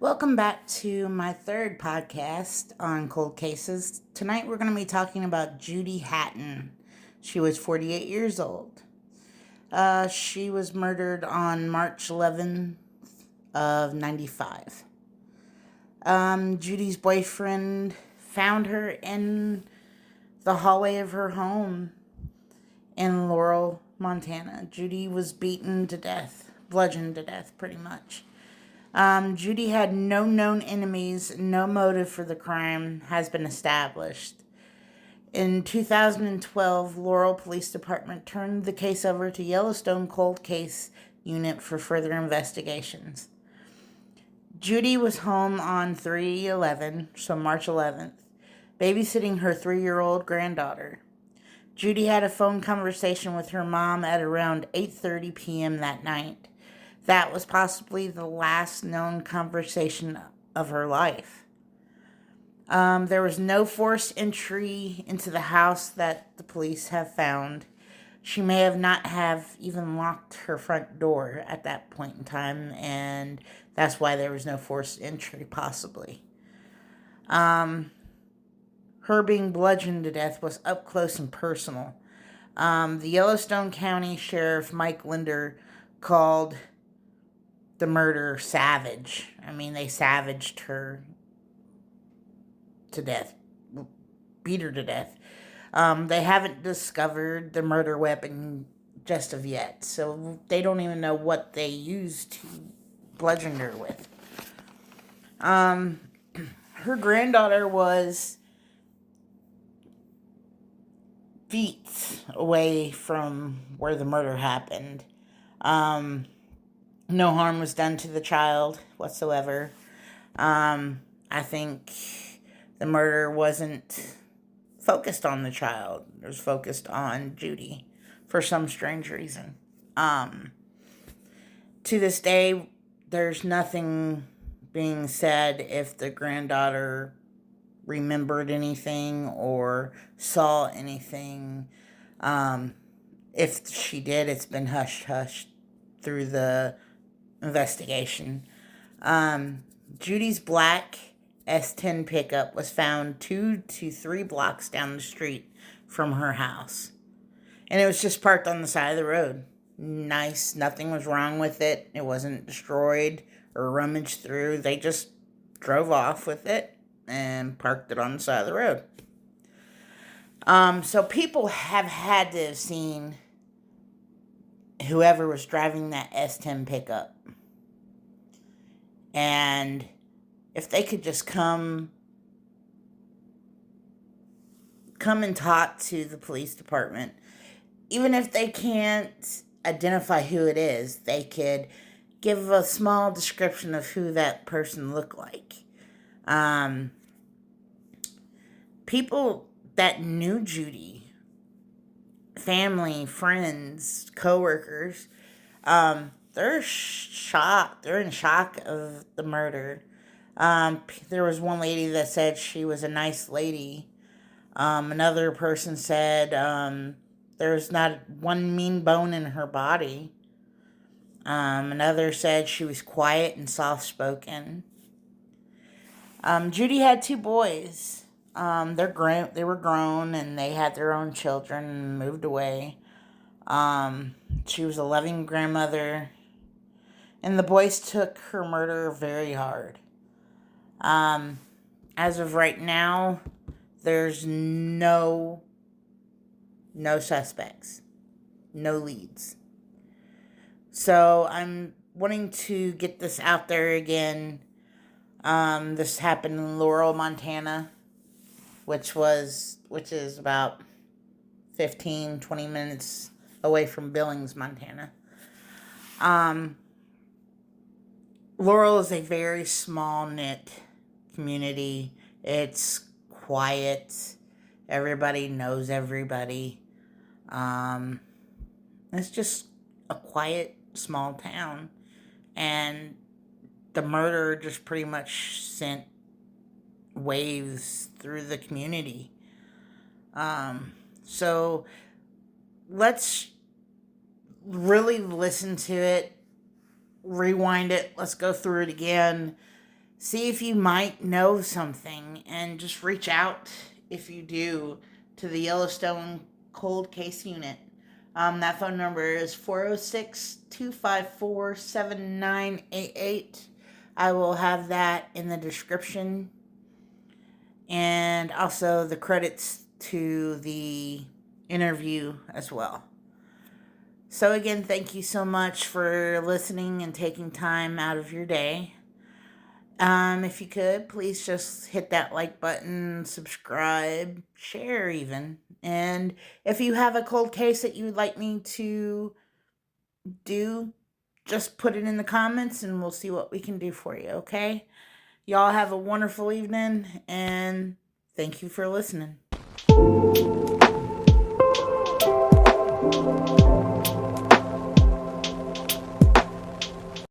Welcome back to my third podcast on cold cases. Tonight we're going to be talking about Judy Hatten. She was 48 years old. She was murdered on March 11th of 95. Judy's boyfriend found her in the hallway of her home in Laurel, Montana. Judy was beaten to death, bludgeoned to death pretty much. Judy had no known enemies. No motive for the crime has been established. In 2012, Laurel Police Department turned the case over to Yellowstone Cold Case Unit for further investigations. Judy was home on 3/11, so March 11th, babysitting her 3-year-old granddaughter. Judy had a phone conversation with her mom at around 8:30 p.m. that night. That was possibly the last known conversation of her life. There was no forced entry into the house that the police have found. She may have not have even locked her front door at that point in time, and that's why there was no forced entry, possibly. Her being bludgeoned to death was up close and personal. The Yellowstone County Sheriff Mike Linder called the murder savage. I mean, they savaged her to death, beat her to death. They haven't discovered the murder weapon just of yet, so they don't even know what they used to bludgeon her with. Her granddaughter was feet away from where the murder happened. No harm was done to the child whatsoever. I think the murder wasn't focused on the child. It was focused on Judy for some strange reason. To this day, there's nothing being said if the granddaughter remembered anything or saw anything. If she did, it's been hushed through the investigation. Judy's black S10 pickup was found 2 to 3 blocks down the street from her house. And it was just parked on the side of the road. Nice. Nothing was wrong with it. It wasn't destroyed or rummaged through. They just drove off with it and parked it on the side of the road. So people have had to have seen whoever was driving that S10 pickup. And if they could just come and talk to the police department, even if they can't identify who it is, they could give a small description of who that person looked like. People that knew Judy, family, friends, coworkers, they're shocked. They're in shock of the murder. There was one lady that said she was a nice lady. Another person said there's not one mean bone in her body. Another said she was quiet and soft-spoken. Judy had 2 boys. They were grown and they had their own children and moved away. She was a loving grandmother, and the boys took her murder very hard. As of right now, there's no suspects, no leads. So I'm wanting to get this out there again. This happened in Laurel, Montana, which is about 15-20 minutes away from Billings, Montana. Laurel is a very small-knit community. It's quiet. Everybody knows everybody. It's just a quiet, small town. And the murder just pretty much sent waves through the community. So let's really listen to it, rewind it, let's go through it again, See if you might know something and just reach out if you do to the Yellowstone Cold Case Unit. That phone number is 406-254-7988. I will have that in the description and also the credits to the interview as well. So again, thank you so much for listening and taking time out of your day. If you could, please just hit that like button, subscribe, share even. And if you have a cold case that you would like me to do, just put it in the comments and we'll see what we can do for you, okay? Y'all have a wonderful evening and thank you for listening.